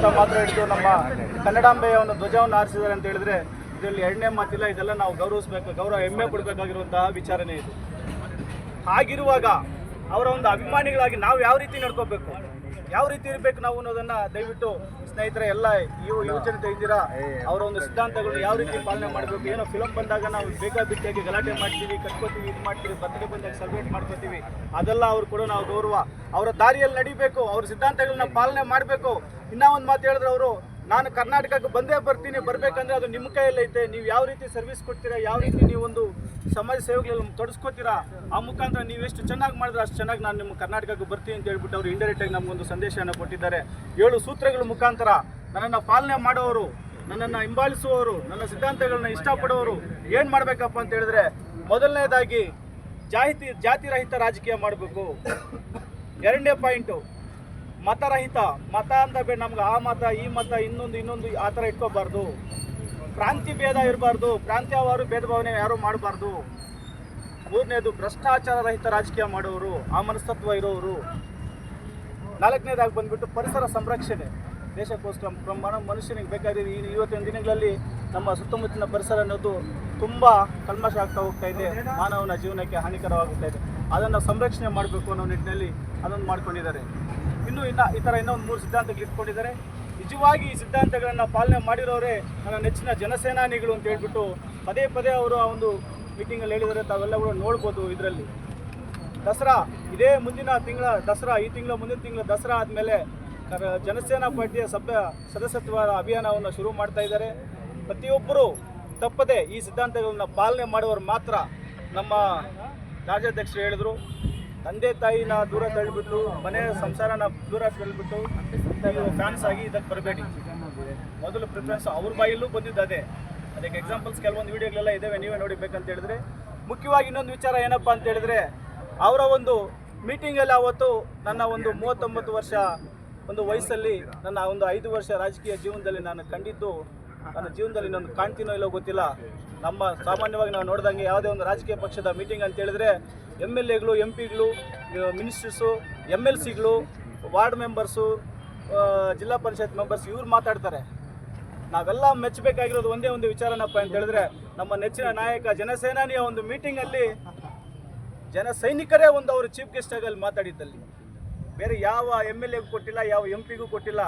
ಮಾತ್ರ ಹಿಡಿದು ನಮ್ಮ ಕನ್ನಡಾಂಬೆಯ ಒಂದು ಧ್ವಜವನ್ನು ಆರಿಸಿದ್ದಾರೆ ಅಂತ ಹೇಳಿದ್ರೆ ಇದರಲ್ಲಿ ಎರಡನೇ ಮಾತಿಲ್ಲ. ಇದೆಲ್ಲ ನಾವು ಗೌರವಿಸಬೇಕು, ಹೆಮ್ಮೆ ಪಡಬೇಕಾಗಿರುವಂತಹ ವಿಚಾರನೆ ಇದು. ಹಾಗಿರುವಾಗ ಅವರ ಒಂದು ಅಭಿಮಾನಿಗಳಾಗಿ ನಾವು ಯಾವ ರೀತಿ ನಡ್ಕೋಬೇಕು, ಯಾವ ರೀತಿ ಇರಬೇಕು ನಾವು ಅನ್ನೋದನ್ನ ದಯವಿಟ್ಟು ಸ್ನೇಹಿತರೆ ಎಲ್ಲ ಯುವಜನತೆ ಇದ್ದೀರಾ, ಅವರ ಒಂದು ಸಿದ್ಧಾಂತಗಳು ಯಾವ ರೀತಿ ಪಾಲನೆ ಮಾಡಬೇಕು. ಏನೋ ಫಿಲಮ್ ಬಂದಾಗ ನಾವು ಬೇಕಾಬಿಟ್ಟಿಯಾಗಿ ಗಲಾಟೆ ಮಾಡ್ತೀವಿ, ಕಟ್ಕೋತೀವಿ, ಇದು ಮಾಡ್ತೀವಿ, ಬರ್ತ್ಡೇ ಬಂದಾಗ ಸೆಲೆಬ್ರೇಟ್ ಮಾಡ್ಕೋತೀವಿ, ಅದೆಲ್ಲ ಅವ್ರು ಕೂಡ ನಾವು ಗೌರವ. ಅವರ ದಾರಿಯಲ್ಲಿ ನಡಿಬೇಕು, ಅವ್ರ ಸಿದ್ಧಾಂತಗಳನ್ನ ಪಾಲನೆ ಮಾಡಬೇಕು. ಇನ್ನೂ ಒಂದು ಮಾತು ಹೇಳಿದ್ರೆ ಅವರು, ನಾನು ಕರ್ನಾಟಕಕ್ಕೆ ಬಂದೇ ಬರ್ತೀನಿ, ಬರಬೇಕಂದ್ರೆ ಅದು ನಿಮ್ಮ ಕೈಯಲ್ಲೈತೆ, ನೀವು ಯಾವ ರೀತಿ ಸರ್ವಿಸ್ ಕೊಡ್ತೀರಾ, ಯಾವ ರೀತಿ ನೀವು ಒಂದು ಸಮಾಜ ಸೇವೆಗಳಲ್ಲಿ ತೊಡಸ್ಕೋತೀರಾ, ಆ ಮುಖಾಂತರ ನೀವು ಎಷ್ಟು ಚೆನ್ನಾಗಿ ಮಾಡಿದ್ರೆ ಅಷ್ಟು ಚೆನ್ನಾಗಿ ನಾನು ನಿಮ್ಮ ಕರ್ನಾಟಕಕ್ಕೆ ಬರ್ತೀನಿ ಅಂತ ಹೇಳ್ಬಿಟ್ಟು ಅವರು ಇಂಡೈರೆಕ್ಟಾಗಿ ನಮಗೊಂದು ಸಂದೇಶವನ್ನು ಕೊಟ್ಟಿದ್ದಾರೆ. 7 ಸೂತ್ರಗಳ ಮುಖಾಂತರ ನನ್ನನ್ನು ಪಾಲನೆ ಮಾಡೋರು, ನನ್ನನ್ನು ಹಿಂಬಾಲಿಸುವವರು, ನನ್ನ ಸಿದ್ಧಾಂತಗಳನ್ನ ಇಷ್ಟಪಡೋರು ಏನು ಮಾಡಬೇಕಪ್ಪ ಅಂತ ಹೇಳಿದ್ರೆ, ಮೊದಲನೇದಾಗಿ ಜಾತಿರಹಿತ ರಾಜಕೀಯ ಮಾಡಬೇಕು. 2ನೇ ಪಾಯಿಂಟು ಮತರಹಿತ, ಮತ ಅಂತ ಬೇಡ ನಮ್ಗೆ, ಆ ಮತ ಈ ಮತ ಇನ್ನೊಂದು ಆ ಥರ ಇಟ್ಕೋಬಾರ್ದು. ಪ್ರಾಂತಿ ಭೇದ ಇರಬಾರ್ದು, ಪ್ರಾಂತ್ಯವಾರು ಭೇದ ಭಾವನೆ ಯಾರೂ ಮಾಡಬಾರ್ದು. 3ನೇದು ಭ್ರಷ್ಟಾಚಾರ ರಹಿತ ರಾಜಕೀಯ ಮಾಡೋರು, ಆ ಮನಸ್ತತ್ವ ಇರೋರು. 4ನೇದಾಗಿ ಬಂದ್ಬಿಟ್ಟು ಪರಿಸರ ಸಂರಕ್ಷಣೆ, ದೇಶಕ್ಕೋಸ್ಕರ ಮನುಷ್ಯನಿಗೆ ಬೇಕಾಗಿರೋ ಇವತ್ತಿನ ದಿನಗಳಲ್ಲಿ ನಮ್ಮ ಸುತ್ತಮುತ್ತಲಿನ ಪರಿಸರ ಅನ್ನೋದು ತುಂಬ ಕಲ್ಮಶ ಆಗ್ತಾ ಹೋಗ್ತಾ ಇದೆ, ಮಾನವನ ಜೀವನಕ್ಕೆ ಹಾನಿಕರವಾಗ್ತಾ ಇದೆ. ಅದನ್ನು ಸಂರಕ್ಷಣೆ ಮಾಡಬೇಕು ಅನ್ನೋ ನಿಟ್ಟಿನಲ್ಲಿ ಅದನ್ನು ಮಾಡ್ಕೊಂಡಿದ್ದಾರೆ. ಇನ್ನೂ ಈ ಥರ ಇನ್ನೊಂದು 3 ಸಿದ್ಧಾಂತಗಳು ಇಟ್ಕೊಂಡಿದ್ದಾರೆ. ನಿಜವಾಗಿ ಈ ಸಿದ್ಧಾಂತಗಳನ್ನು ಪಾಲನೆ ಮಾಡಿರೋರೇ ನನ್ನ ನೆಚ್ಚಿನ ಜನಸೇನಾನಿಗಳು ಅಂತ ಹೇಳ್ಬಿಟ್ಟು ಪದೇ ಪದೇ ಅವರು ಆ ಒಂದು ಮೀಟಿಂಗಲ್ಲಿ ಹೇಳಿದರೆ ತಾವೆಲ್ಲ ಕೂಡ ನೋಡ್ಬೋದು. ಇದರಲ್ಲಿ ದಸರಾ ಇದೇ ಮುಂದಿನ ತಿಂಗಳ ದಸರಾ, ಈ ತಿಂಗಳ ಮುಂದಿನ ತಿಂಗಳ ದಸರಾ ಆದಮೇಲೆ ಜನಸೇನಾ ಪಾರ್ಟಿಯ ಸದಸ್ಯತ್ವ ಅಭಿಯಾನವನ್ನು ಶುರು ಮಾಡ್ತಾ ಇದ್ದಾರೆ. ಪ್ರತಿಯೊಬ್ಬರು ತಪ್ಪದೆ ಈ ಸಿದ್ಧಾಂತಗಳನ್ನ ಪಾಲನೆ ಮಾಡುವವರು ಮಾತ್ರ. ನಮ್ಮ ರಾಜ್ಯಾಧ್ಯಕ್ಷರು ಹೇಳಿದ್ರು, ತಂದೆ ತಾಯಿನ ದೂರ ತಳ್ಳಿಬಿಟ್ಟು, ಮನೆ ಸಂಸಾರನ ದೂರ ತಳ್ಳಿಬಿಟ್ಟು ನೀವು ಫ್ಯಾನ್ಸ್ ಆಗಿ ಇದಕ್ಕೆ ಬರಬೇಡಿ. ಮೊದಲು ಪ್ರಿಫರೆನ್ಸ್ ಅವ್ರ ಬಾಯಲ್ಲೂ ಬಂದಿದ್ದು ಅದೇ. ಅದಕ್ಕೆ ಎಕ್ಸಾಂಪಲ್ಸ್ ಕೆಲವೊಂದು ವೀಡಿಯೋಗಳೆಲ್ಲ ಇದ್ದಾವೆ, ನೀವೇ ನೋಡಿಬೇಕಂತ ಹೇಳಿದ್ರೆ. ಮುಖ್ಯವಾಗಿ ಇನ್ನೊಂದು ವಿಚಾರ ಏನಪ್ಪ ಅಂತ ಹೇಳಿದ್ರೆ, ಅವರ ಒಂದು ಮೀಟಿಂಗಲ್ಲಿ ಅವತ್ತು ನನ್ನ ಒಂದು 39 ವರ್ಷ ಒಂದು ವಯಸ್ಸಲ್ಲಿ ನನ್ನ ಒಂದು 5 ವರ್ಷ ರಾಜಕೀಯ ಜೀವನದಲ್ಲಿ ನಾನು ಕಂಡಿದ್ದು, ನನ್ನ ಜೀವನದಲ್ಲಿ ನಾನು ಕಾಣ್ತೀನೋ ಇಲ್ಲೋ ಗೊತ್ತಿಲ್ಲ. ನಮ್ಮ ಸಾಮಾನ್ಯವಾಗಿ ನಾವು ನೋಡಿದಂಗೆ ಯಾವುದೇ ಒಂದು ರಾಜಕೀಯ ಪಕ್ಷದ ಮೀಟಿಂಗ್ ಅಂತ ಹೇಳಿದ್ರೆ MLAಗಳು, MP ಗಳು, ಮಿನಿಸ್ಟರ್ಸು, MLCಗಳು, ವಾರ್ಡ್ ಮೆಂಬರ್ಸು, ಜಿಲ್ಲಾ ಪಂಚಾಯತ್ ಮೆಂಬರ್ಸ್ ಇವ್ರು ಮಾತಾಡ್ತಾರೆ. ನಾವೆಲ್ಲ ಮೆಚ್ಚಬೇಕಾಗಿರೋದು ಒಂದೇ ಒಂದು ವಿಚಾರನಪ್ಪ ಅಂತ ಹೇಳಿದ್ರೆ, ನಮ್ಮ ನೆಚ್ಚಿನ ನಾಯಕ ಜನಸೇನಾನಿಯ ಒಂದು ಮೀಟಿಂಗಲ್ಲಿ ಜನ ಸೈನಿಕರೇ ಒಂದು ಅವರು ಚೀಫ್ ಗೆಸ್ಟ್ ಆಗಿ ಅಲ್ಲಿ ಮಾತಾಡಿದ್ದಲ್ಲಿ, ಬೇರೆ ಯಾವ MLAಗೂ ಕೊಟ್ಟಿಲ್ಲ, ಯಾವ MP ಗೂ ಕೊಟ್ಟಿಲ್ಲ.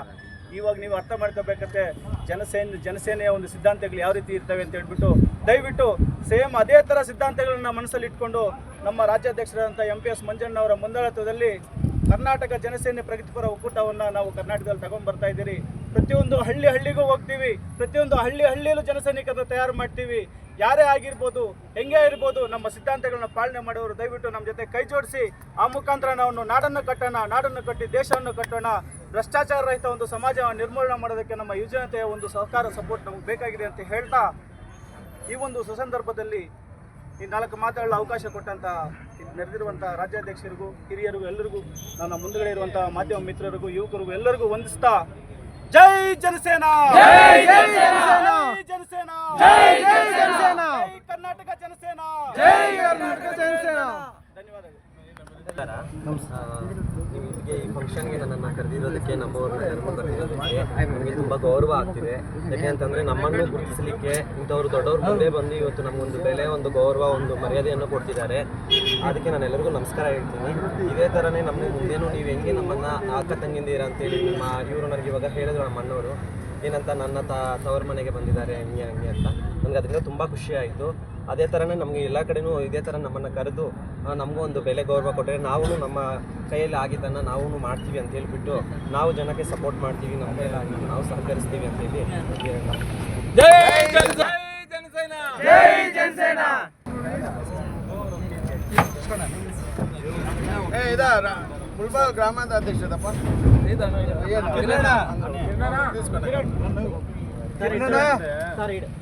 ಇವಾಗ ನೀವು ಅರ್ಥ ಮಾಡ್ಕೋಬೇಕಂತೆ ಜನಸೇನೆಯ ಒಂದು ಸಿದ್ಧಾಂತಗಳು ಯಾವ ರೀತಿ ಇರ್ತವೆ ಅಂತ ಹೇಳ್ಬಿಟ್ಟು ದಯವಿಟ್ಟು ಸೇಮ್ ಅದೇ ಥರ ಸಿದ್ಧಾಂತಗಳನ್ನ ಮನಸ್ಸಲ್ಲಿ ಇಟ್ಕೊಂಡು ನಮ್ಮ ರಾಜ್ಯಾಧ್ಯಕ್ಷರಾದಂಥ MPS ಮಂಜಣ್ಣವರ ಮುಂದಾಳತ್ವದಲ್ಲಿ ಕರ್ನಾಟಕ ಜನಸೇನೆ ಪ್ರಗತಿಪರ ಒಕ್ಕೂಟವನ್ನು ನಾವು ಕರ್ನಾಟಕದಲ್ಲಿ ತಗೊಂಡ್ಬರ್ತಾ ಇದ್ದೀರಿ. ಪ್ರತಿಯೊಂದು ಹಳ್ಳಿಗೂ ಹೋಗ್ತೀವಿ, ಪ್ರತಿಯೊಂದು ಹಳ್ಳಿಯಲ್ಲೂ ಜನಸೈನಿಕರನ್ನು ತಯಾರು ಮಾಡ್ತೀವಿ. ಯಾರೇ ಆಗಿರ್ಬೋದು, ಹೆಂಗೇ ಇರ್ಬೋದು, ನಮ್ಮ ಸಿದ್ಧಾಂತಗಳನ್ನ ಪಾಲನೆ ಮಾಡೋರು ದಯವಿಟ್ಟು ನಮ್ಮ ಜೊತೆ ಕೈ ಜೋಡಿಸಿ ಆ ಮುಖಾಂತರ ನಾವು ನಾಡನ್ನು ಕಟ್ಟೋಣ, ನಾಡನ್ನು ಕಟ್ಟಿ ದೇಶವನ್ನು ಕಟ್ಟೋಣ. ಭ್ರಷ್ಟಾಚಾರ ರಹಿತ ಒಂದು ಸಮಾಜ ನಿರ್ಮೂಲನೆ ಮಾಡೋದಕ್ಕೆ ನಮ್ಮ ಯುವಜನತೆಯ ಒಂದು ಸಹಕಾರ ಸಪೋರ್ಟ್ ನಮಗೆ ಬೇಕಾಗಿದೆ ಅಂತ ಹೇಳ್ತಾ, ಈ ಒಂದು ಸುಸಂದರ್ಭದಲ್ಲಿ ಈ 4 ಮಾತುಗಳ ಅವಕಾಶ ಕೊಟ್ಟಂಥ ನೆರೆದಿರುವಂಥ ರಾಜ್ಯಾಧ್ಯಕ್ಷರಿಗೂ, ಹಿರಿಯರಿಗೂ, ಎಲ್ಲರಿಗೂ, ನನ್ನ ಮುಂದುಗಡೆ ಇರುವಂಥ ಮಾಧ್ಯಮ ಮಿತ್ರರಿಗೂ, ಯುವಕರಿಗೂ ಎಲ್ಲರಿಗೂ ವಂದಿಸ್ತಾ, ಜೈ ಜನಸೇನಾ, ಜೈ ಜನಸೇನಾ, ಜೈ ಜನಸೇನಾ, ಜೈ ಕರ್ನಾಟಕ ಜನಸೇನಾ, ಜೈ ಕರ್ನಾಟಕ ಜನಸೇನಾ. ಧನ್ಯವಾದಗಳು. ನಿಮಗೆ ಈ ಫಂಕ್ಷನ್ಗೆ ನನ್ನನ್ನು ಕರೆದಿರೋದಕ್ಕೆ, ನಮ್ಮವ್ರನ್ನ ಕರ್ಕೊಂಡು ಬರ್ತಿರೋದಕ್ಕೆ ನಮಗೆ ತುಂಬ ಗೌರವ ಆಗ್ತಿದೆ. ಯಾಕೆ ಅಂತಂದರೆ ನಮ್ಮನ್ನು ಗುರುತಿಸಲಿಕ್ಕೆ ಇಂಥವ್ರು ದೊಡ್ಡವ್ರು ಮುಂದೆ ಬಂದು ಇವತ್ತು ನಮಗೊಂದು ಬೆಲೆ, ಒಂದು ಗೌರವ, ಒಂದು ಮರ್ಯಾದೆಯನ್ನು ಕೊಡ್ತಿದ್ದಾರೆ. ಅದಕ್ಕೆ ನಾನು ಎಲ್ಲರಿಗೂ ನಮಸ್ಕಾರ ಹೇಳ್ತೀನಿ. ಇದೇ ಥರನೇ ನಮ್ಮ ಮುಂದೇನು ನೀವು ಹೆಂಗೆ ನಮ್ಮನ್ನು ಅಕ್ಕ ತಂಗಿಂದಿರ ಅಂತೇಳಿ ಇವರು ನನಗೆ ಇವಾಗ ಹೇಳಿದ್ರು, ನಮ್ಮ ಅಣ್ಣವರು ಏನಂತ, ನನ್ನ ತವರ ಮನೆಗೆ ಬಂದಿದ್ದಾರೆ ಹಂಗೆ ಅಂತ. ನನಗೆ ಅದರಿಂದ ತುಂಬ ಖುಷಿ ಆಯಿತು. ಅದೇ ಥರನೇ ನಮಗೆ ಎಲ್ಲ ಕಡೆಯೂ ಇದೇ ಥರ ನಮ್ಮನ್ನು ಕರೆದು ನಮಗೂ ಒಂದು ಬೆಲೆ ಗೌರವ ಕೊಟ್ಟರೆ ನಾವು ನಮ್ಮ ಕೈಯಲ್ಲಿ ಆಗಿದ್ದನ್ನು ನಾವು ಮಾಡ್ತೀವಿ ಅಂತ ಹೇಳಿಬಿಟ್ಟು ನಾವು ಜನಕ್ಕೆ ಸಪೋರ್ಟ್ ಮಾಡ್ತೀವಿ, ನಮ್ಮ ಕೈಯಲ್ಲಿ ನಾವು ಸಹಕರಿಸ್ತೀವಿ ಅಂತ ಹೇಳಿ ಜೈ ಜನಸೇನಾ, ಜೈ ಜನಸೇನಾ. ಮುಳಬಾಗಿಲು ಗ್ರಾಮಾಂತರ ಅಧ್ಯಕ್ಷರಪ್ಪ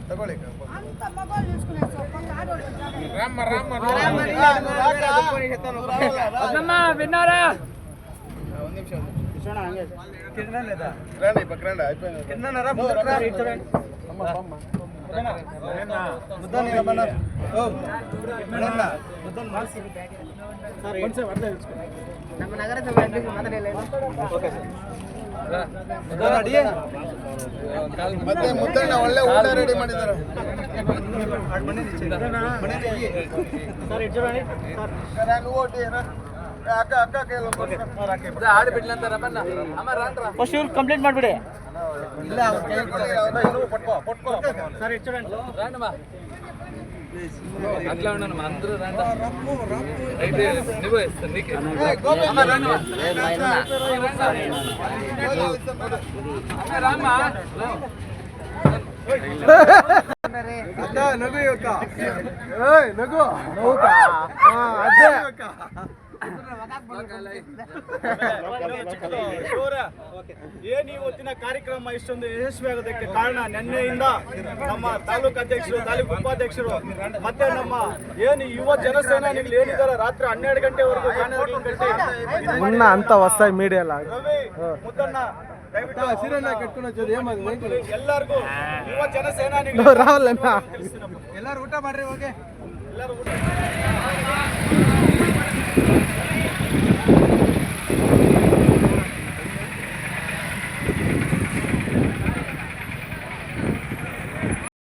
ತಗೊಳ್ಳಿ. ನಮ್ಮ ನಗರಸಭೆ ಮಾತಾಡಿಲ್ಲ. ಮತ್ತೆ ಮುದ್ದಣ್ಣ ಒಳ್ಳೆ ಊಟ ರೆಡಿ ಮಾಡಿದ್ದಾರೆ. ಆಡಿ ಬಿಡ್ಲಂತಾರ ಬನ್ನ ಅಮ್ಮ ರಾಂಡ್ರ ಫಸ್ಟ್ ಇವ್ರು ಕಂಪ್ಲೇಂಟ್ ಮಾಡಿಬಿಡಿ. ಇಲ್ಲ ಅವ್ರ ಕೈ ಕೊಡಿ, ಅವ್ರನ್ನ ಇನ್ನೂ ಪಟ್ಕೋ ಸರ್ ಇಟ್ಕೊಂಡು ರಾಂಡಮ್ಮ అట్లా ఉన్నాను అందరూ రండి అయితే నువ్వు నీకే అమ్మ రాండమ్మా రామ్మా ಅಕ್ಕ ನಗು ಅಕ್ಕ, ಏಯ್ ನಗು ಅದೇ ಅಕ್ಕ. ಏನು ಇವತ್ತಿನ ಕಾರ್ಯಕ್ರಮ ಇಷ್ಟೊಂದು ಯಶಸ್ವಿ ಆಗೋದಕ್ಕೆ ಕಾರಣ ನಿನ್ನೆಯಿಂದ ನಮ್ಮ ತಾಲೂಕು ಅಧ್ಯಕ್ಷರು, ತಾಲೂಕು ಉಪಾಧ್ಯಕ್ಷರು ಮತ್ತೆ ನಮ್ಮ ಏನು ಯುವ ಜನಸೇನಾನಿಗಳು ಏನಿದ್ದಾರೆ ರಾತ್ರಿ 12 ಗಂಟೆವರೆಗೂ ಮುನ್ನ ಅಂತ ಹೊಸ ಮೀಡಿಯಾ ಅಲ್ಲ ರವಿ ಮುದ್ದಣ್ಣ ದಯವಿಟ್ಟು ಹಸಿರನ್ನ ಕಟ್ಕೊಂಡು ಹೋಗೋದು ಏಮಾಗ ಎಲ್ಲರಿಗೂ ಯುವ ಜನಸೇನಾನಿಗಳು ರಾಹುಲ್ ಎಲ್ಲರೂ ಊಟ ಮಾಡ್ರಿ ಹೋಗಿ ಎಲ್ಲರೂ ಊಟ